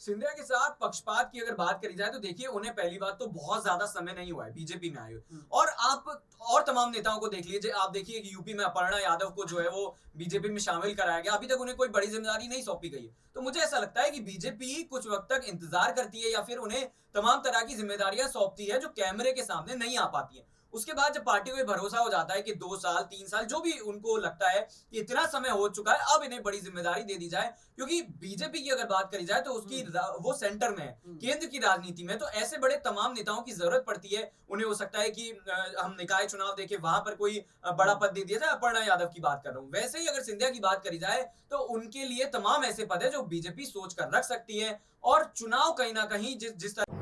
सिंधिया के साथ पक्षपात की अगर बात करी जाए तो देखिए उन्हें पहली बात तो बहुत ज्यादा समय नहीं हुआ है बीजेपी में आए हुए। और आप और तमाम नेताओं को देख लीजिए, आप देखिए कि यूपी में अपर्णा यादव को जो है वो बीजेपी में शामिल कराया गया, अभी तक उन्हें कोई बड़ी जिम्मेदारी नहीं सौंपी गई है। तो मुझे ऐसा लगता है कि बीजेपी कुछ वक्त तक इंतजार करती है या फिर उन्हें तमाम तरह की जिम्मेदारियां सौंपती है जो कैमरे के सामने नहीं आ पाती है। उसके बाद जब पार्टी को ये भरोसा हो जाता है कि 2 साल 3 साल जो भी उनको लगता है कि इतना समय हो चुका है, अब इन्हें बड़ी जिम्मेदारी दे दी जाए, क्योंकि बीजेपी की अगर बात करी जाए तो उसकी वो सेंटर में है, केंद्र की राजनीति में, तो ऐसे बड़े तमाम नेताओं की जरूरत पड़ती है। उन्हें हो सकता है कि हम निकाय चुनाव देखें, वहां पर कोई बड़ा पद दे दिया जाए। अपर्णा यादव की बात कर रहा हूं। वैसे ही अगर सिंधिया की बात करी जाए तो उनके लिए तमाम ऐसे पद है जो बीजेपी सोच कर रख सकती है। और चुनाव कहीं ना कहीं जिस तरह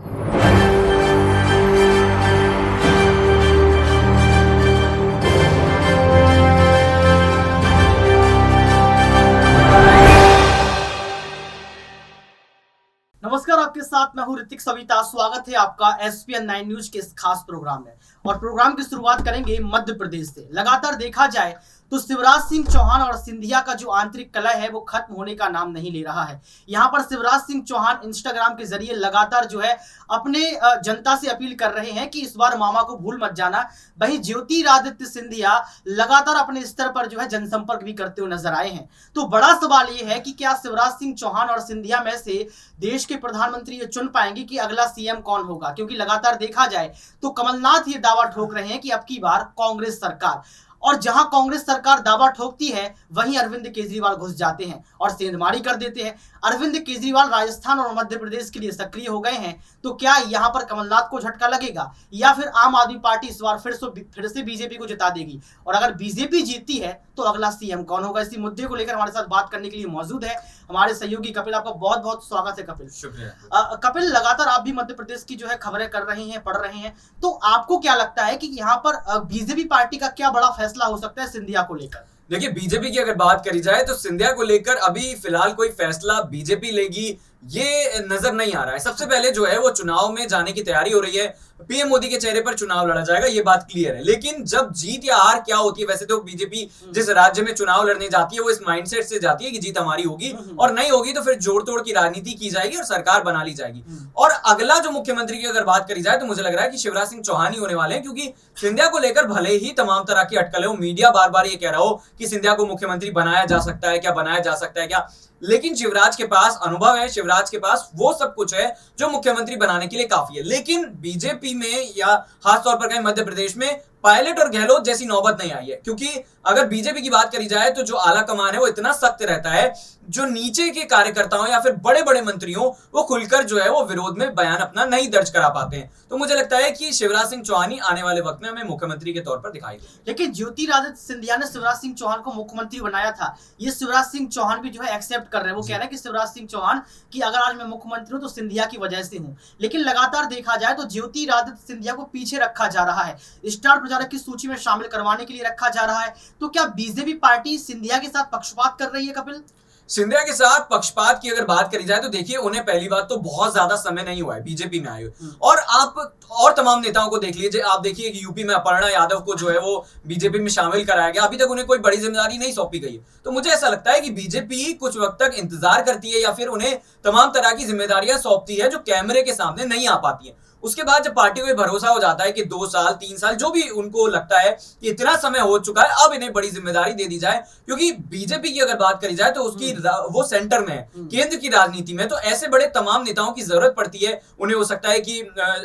नमस्कार, आपके साथ मैं हूं ऋतिक सविता। स्वागत है आपका एसपीएन 9 न्यूज के इस खास प्रोग्राम में। और प्रोग्राम की शुरुआत करेंगे मध्य प्रदेश से। लगातार देखा जाए तो शिवराज सिंह चौहान और सिंधिया का जो आंतरिक कलह है वो खत्म होने का नाम नहीं ले रहा है। यहाँ पर शिवराज सिंह चौहान इंस्टाग्राम के जरिए लगातार जो है अपने जनता से अपील कर रहे हैं कि इस बार मामा को भूल मत जाना। वहीं ज्योतिरादित्य सिंधिया लगातार अपने स्तर पर जो है जनसंपर्क भी करते हुए नजर आए हैं। तो बड़ा सवाल ये है कि क्या शिवराज सिंह चौहान और सिंधिया में से देश के प्रधानमंत्री ये चुन पाएंगे कि अगला सीएम कौन होगा? क्योंकि लगातार देखा जाए तो कमलनाथ ये दावा ठोक रहे हैं कि अब की बार कांग्रेस सरकार, और जहां कांग्रेस सरकार दावा ठोकती है वहीं अरविंद केजरीवाल घुस जाते हैं और सेंधमारी कर देते हैं। अरविंद केजरीवाल राजस्थान और मध्य प्रदेश के लिए सक्रिय हो गए हैं। तो क्या यहां पर कमलनाथ को झटका लगेगा या फिर आम आदमी पार्टी इस बार फिर से बीजेपी को जिता देगी? और अगर बीजेपी जीतती है तो अगला सीएम कौन होगा? इसी मुद्दे को लेकर हमारे साथ बात करने के लिए मौजूद है हमारे सहयोगी कपिल। आपका बहुत बहुत स्वागत है कपिल। शुक्रिया। कपिल, लगातार आप भी मध्य प्रदेश की जो है खबरें कर रहे हैं, पढ़ रहे हैं, तो आपको क्या लगता है कि यहाँ पर बीजेपी पार्टी का क्या बड़ा फैसला हो सकता है सिंधिया को लेकर? देखिए, बीजेपी की अगर बात करी जाए तो सिंधिया को लेकर अभी फिलहाल कोई फैसला बीजेपी लेगी ये नजर नहीं आ रहा है। सबसे पहले जो है वो चुनाव में जाने की तैयारी हो रही है। पीएम मोदी के चेहरे पर चुनाव लड़ा जाएगा, ये बात क्लियर है। लेकिन जब जीत या हार क्या होती है, वैसे तो बीजेपी जिस राज्य में चुनाव लड़ने जाती है वो इस माइंडसेट से जाती है कि जीत हमारी होगी, और नहीं होगी तो फिर जोड़ तोड़ की राजनीति की जाएगी और सरकार बना ली जाएगी। और अगला जो मुख्यमंत्री की अगर बात करी जाए तो मुझे लग रहा है कि शिवराज सिंह चौहान ही होने वाले हैं, क्योंकि सिंधिया को लेकर भले ही तमाम तरह की अटकलें हो, मीडिया बार बार ये कह रहा हो कि सिंधिया को मुख्यमंत्री बनाया जा सकता है क्या, बनाया जा सकता है क्या, लेकिन शिवराज के पास अनुभव है, शिवराज के पास वो सब कुछ है जो मुख्यमंत्री बनाने के लिए काफी है। लेकिन बीजेपी में या खासतौर पर कहीं मध्य प्रदेश में पायलट और गहलोत जैसी नौबत नहीं आई है, क्योंकि अगर बीजेपी की बात करी जाए तो जो आला कमान है वो इतना सख्त रहता है, जो नीचे के कार्यकर्ताओं या फिर बड़े बड़े मंत्रियों वो खुलकर जो है वो विरोध में बयान अपना नहीं दर्ज करा पाते हैं। तो मुझे लगता है कि शिवराज सिंह चौहान ही आने वाले वक्त में हमें मुख्यमंत्री के तौर पर दिखाई दे। लेकिन ज्योतिरादित्य सिंधिया ने शिवराज सिंह चौहान को मुख्यमंत्री बनाया था, ये शिवराज सिंह चौहान भी जो है एक्सेप्ट कर रहे हैं। वो कह रहे हैं कि शिवराज सिंह चौहान की अगर आज मैं मुख्यमंत्री हूं तो सिंधिया की वजह से हूं। लेकिन लगातार देखा जाए तो ज्योतिरादित्य सिंधिया को पीछे रखा जा रहा है, स्टार प्रचारक की सूची में शामिल करवाने के लिए रखा जा रहा है। तो क्या बीजेपी पार्टी सिंधिया के साथ पक्षपात कर रही है कपिल? सिंधिया के साथ पक्षपात की अगर बात करी जाए तो देखिए उन्हें पहली बात तो बहुत ज्यादा समय नहीं हुआ है बीजेपी में आए हुए। और आप और तमाम नेताओं को देख लीजिए, आप देखिए कि यूपी में अपर्णा यादव को जो है वो बीजेपी में शामिल कराया गया, अभी तक उन्हें कोई बड़ी जिम्मेदारी नहीं सौंपी गई है। तो मुझे ऐसा लगता है कि बीजेपी कुछ वक्त तक इंतजार करती है या फिर उन्हें तमाम तरह की जिम्मेदारियां सौंपती है जो कैमरे के सामने नहीं आ पाती है। उसके बाद जब पार्टी को ये भरोसा हो जाता है कि 2 साल 3 साल जो भी उनको लगता है कि इतना समय हो चुका है, अब इन्हें बड़ी जिम्मेदारी दे दी जाए, क्योंकि बीजेपी की अगर बात करी जाए तो उसकी वो सेंटर में है, केंद्र की राजनीति में, तो ऐसे बड़े तमाम नेताओं की जरूरत पड़ती है। उन्हें हो सकता है कि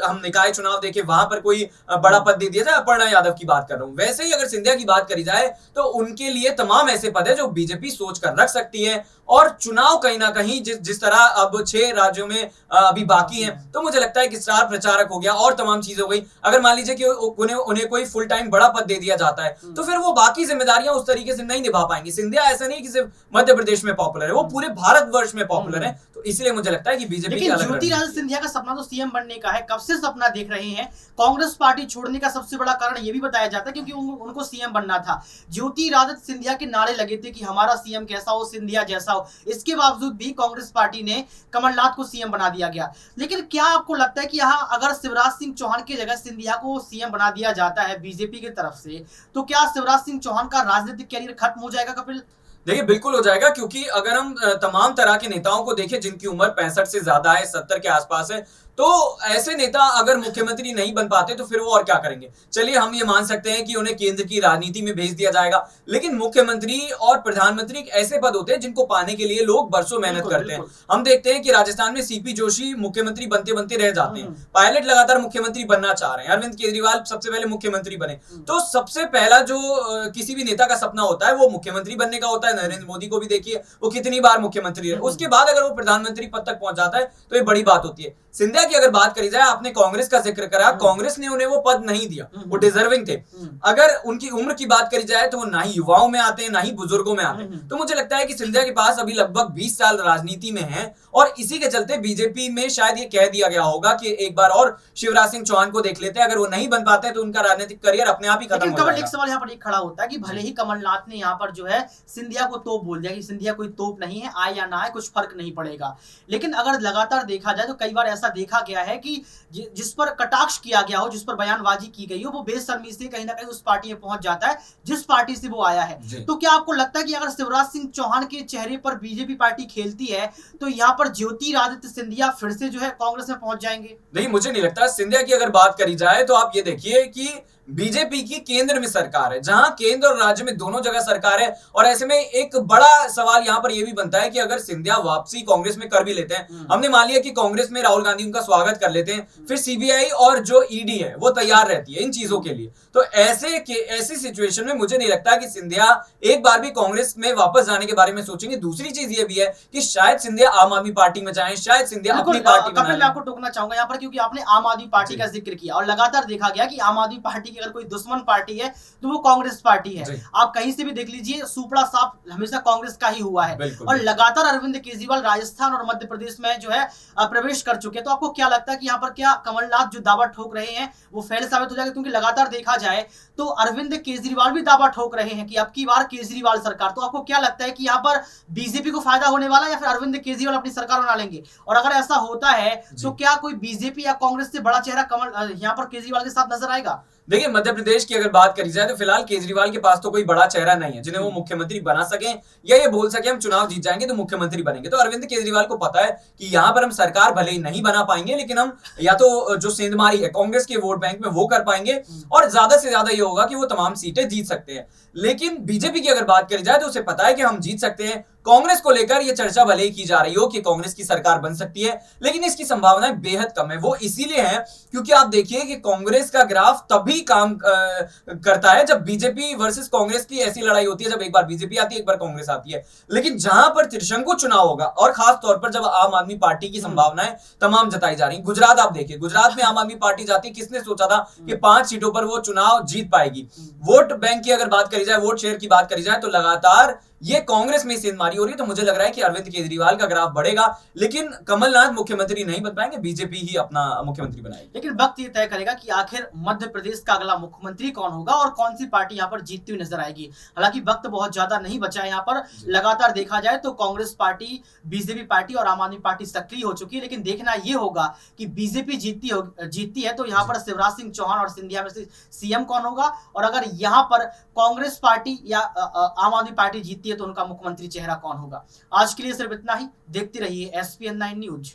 हम निकाय चुनाव देखें, वहां पर कोई बड़ा पद दे दिया जाए। अपर्णा यादव की बात कर रहा हूं। वैसे ही अगर सिंधिया की बात करी जाए तो उनके लिए तमाम ऐसे पद है जो बीजेपी सोच कर रख सकती है। और चुनाव कहीं ना कहीं जिस तरह अब 6 राज्यों में अभी बाकी हैं, तो मुझे लगता है कि स्टार प्रचारक हो गया और तमाम चीजें हो गई। अगर मान लीजिए कि उन्हें कोई फुल टाइम बड़ा पद दे दिया जाता है तो फिर वो बाकी जिम्मेदारियां उस तरीके से नहीं निभा पाएंगे। सिंधिया ऐसा नहीं कि सिर्फ मध्य प्रदेश में पॉपुलर है, वो पूरे भारतवर्ष में पॉपुलर है। तो इसलिए मुझे लगता है कि बीजेपी ज्योतिरादित्य सिंधिया का सपना तो सीएम बनने का है, कब से सपना देख रहे हैं। कांग्रेस पार्टी छोड़ने का सबसे बड़ा कारण यह भी बताया जाता है क्योंकि उनको सीएम बनना था। ज्योतिरादित्य सिंधिया के नारे लगे थे कि हमारा सीएम कैसा हो, सिंधिया जैसा हो। इसके बावजूद भी कांग्रेस पार्टी ने कमलनाथ को सीएम बना दिया गया। लेकिन क्या आपको लगता है कि यहाँ अगर शिवराज सिंह चौहान की जगह सिंधिया को सीएम बना दिया जाता है बीजेपी की तरफ से, तो क्या शिवराज सिंह चौहान का राजनीतिक कैरियर खत्म हो जाएगा कपिल? देखिए बिल्कुल हो जाएगा, क्योंकि अगर हम तमाम तरह के नेताओं को देखें जिनकी उम्र 65 से ज्यादा है, 70 के आसपास है, तो ऐसे नेता अगर मुख्यमंत्री नहीं बन पाते तो फिर वो और क्या करेंगे। चलिए हम ये मान सकते हैं कि उन्हें केंद्र की राजनीति में भेज दिया जाएगा, लेकिन मुख्यमंत्री और प्रधानमंत्री एक ऐसे पद होते हैं जिनको पाने के लिए लोग बरसों मेहनत करते हैं। हम देखते हैं कि राजस्थान में सीपी जोशी मुख्यमंत्री बनते बनते रह जाते हैं, पायलट लगातार मुख्यमंत्री बनना चाह रहे हैं, अरविंद केजरीवाल सबसे पहले मुख्यमंत्री बने। तो सबसे पहला जो किसी भी नेता का सपना होता है वो मुख्यमंत्री बनने का होता है। नरेंद्र मोदी को भी देखिए, वो कितनी बार मुख्यमंत्री है, उसके बाद अगर वो प्रधानमंत्री पद तक पहुंच जाता है तो ये बड़ी बात होती है। सिंधिया की अगर बात करी जाए, आपने कांग्रेस का जिक्र करा, कांग्रेस ने उन्हें वो पद नहीं दिया, वो डिजर्विंग थे। अगर उनकी उम्र की बात करी जाए तो वो ना ही युवाओं में आते हैं ना ही बुजुर्गों में आते हैं। तो मुझे लगता है कि सिंधिया के पास अभी लगभग 20 साल राजनीति में है, और इसी के चलते बीजेपी में शायद ये कह दिया गया होगा कि एक बार और शिवराज सिंह चौहान को देख लेते हैं, अगर वो नहीं बन पाते तो उनका राजनीतिक करियर अपने आप ही खत्म हो जाएगा। एक सवाल यहाँ पर एक खड़ा होता है कि भले ही कमलनाथ ने यहाँ पर जो है सिंधिया को तोप बोल दिया कि सिंधिया कोई तोप नहीं है, आए या ना आए कुछ फर्क नहीं पड़ेगा, लेकिन अगर लगातार देखा जाए तो कई बार ऐसा देखा गया है कि जिस पर कटाक्ष किया गया हो, जिस पर बयानबाजी की गई हो, वो बेशर्मी से कहीं ना कहीं उस पार्टी में पहुंच जाता है जिस पार्टी से वो आया है। तो क्या आपको लगता है कि अगर शिवराज सिंह चौहान के चेहरे पर बीजेपी पार्टी खेलती है तो यहाँ पर ज्योतिरादित्य सिंधिया फिर से जो है कांग्रेस में पहुंच जाएंगे? नहीं, मुझे नहीं लगता। सिंधिया की अगर बात करी जाए तो आप ये देखिए कि बीजेपी की केंद्र में सरकार है, जहां केंद्र और राज्य में दोनों जगह सरकार है, और ऐसे में एक बड़ा सवाल यहां पर यह भी बनता है कि अगर सिंधिया वापसी कांग्रेस में कर भी लेते हैं, हमने मान लिया कि कांग्रेस में राहुल गांधी उनका स्वागत कर लेते हैं, फिर सीबीआई और जो ईडी है वो तैयार रहती है इन चीजों के लिए, तो ऐसी सिचुएशन में मुझे नहीं लगता कि सिंधिया एक बार भी कांग्रेस में वापस जाने के बारे में सोचेंगे। दूसरी चीज ये भी है कि शायद सिंधिया आम आदमी पार्टी में जाए, शायद सिंधिया अपनी पार्टी में। मैं आपको टोकना चाहूंगा यहाँ पर, क्योंकि आपने आम आदमी पार्टी का जिक्र किया और लगातार देखा गया कि आम आदमी पार्टी की अगर कोई दुश्मन पार्टी है तो वो कांग्रेस पार्टी है। आप कहीं से भी देख लीजिए, सुपड़ा साफ हमेशा कांग्रेस का ही हुआ है, और लगातार अरविंद केजरीवाल राजस्थान और मध्य प्रदेश में जो है प्रवेश कर चुके हैं। तो आपको क्या लगता है कि यहाँ पर क्या कमलनाथ जो दावा ठोक रहे हैं वो फेल साबित हो जाएगा? क्योंकि लगातार देखा जाए तो अरविंद केजरीवाल भी दावा ठोक रहे हैं कि अब की बार केजरीवाल सरकार। तो आपको क्या लगता है कि यहाँ पर बीजेपी को फायदा होने वाला है या फिर अरविंद केजरीवाल अपनी सरकार बना लेंगे? और अगर ऐसा होता है तो क्या कोई बीजेपी या कांग्रेस से बड़ा चेहरा कमल यहाँ पर केजरीवाल के साथ नजर आएगा? देखिए, मध्य प्रदेश की अगर बात करी जाए तो फिलहाल केजरीवाल के पास तो कोई बड़ा चेहरा नहीं है जिन्हें वो मुख्यमंत्री बना सके या ये बोल सके हम चुनाव जीत जाएंगे तो मुख्यमंत्री बनेंगे। तो अरविंद केजरीवाल को पता है कि यहाँ पर हम सरकार भले ही नहीं बना पाएंगे, लेकिन हम या तो जो सेंधमारी है कांग्रेस के वोट बैंक में वो कर पाएंगे, और ज्यादा से ज्यादा ये होगा कि वो तमाम सीटें जीत सकते हैं। लेकिन बीजेपी की अगर बात करी जाए तो उसे पता है कि हम जीत सकते हैं। कांग्रेस को लेकर यह चर्चा भले ही की जा रही हो कि कांग्रेस की सरकार बन सकती है, लेकिन इसकी संभावनाएं बेहद कम है। वो इसीलिए है क्योंकि आप देखिए कि कांग्रेस का ग्राफ तभी काम करता है जब बीजेपी वर्सेस कांग्रेस की ऐसी लड़ाई होती है, जब एक बार बीजेपी आती है एक बार कांग्रेस आती है। लेकिन जहां पर त्रिशंकु चुनाव होगा, और खास तौर पर जब आम आदमी पार्टी की संभावनाएं तमाम जताई जा रही, गुजरात आप देखिए, गुजरात में आम आदमी पार्टी जाती, किसने सोचा था कि 5 सीटों पर वो चुनाव जीत पाएगी। वोट बैंक की अगर बात करी जाए, वोट शेयर की बात करी जाए, तो लगातार ये कांग्रेस में सेंधमारी हो रही है। तो मुझे लग रहा है कि अरविंद केजरीवाल का ग्राफ बढ़ेगा, लेकिन कमलनाथ मुख्यमंत्री नहीं बन पाएंगे, बीजेपी ही अपना मुख्यमंत्री बनाएगी। लेकिन वक्त ये तय करेगा कि आखिर मध्य प्रदेश का अगला मुख्यमंत्री कौन होगा और कौन सी पार्टी यहाँ पर जीतती हुई नजर आएगी। हालांकि वक्त बहुत ज्यादा नहीं बचा है यहाँ पर। लगातार देखा जाए तो कांग्रेस पार्टी, बीजेपी पार्टी और आम आदमी पार्टी सक्रिय हो चुकी है, लेकिन देखना यह होगा कि बीजेपी जीतती है तो यहाँ पर शिवराज सिंह चौहान और सिंधिया में से सीएम कौन होगा, और अगर यहाँ पर कांग्रेस पार्टी या आम आदमी पार्टी जीतती है तो उनका मुख्यमंत्री चेहरा कौन होगा। आज के लिए सिर्फ इतना ही। देखते रहिए SPN9 न्यूज।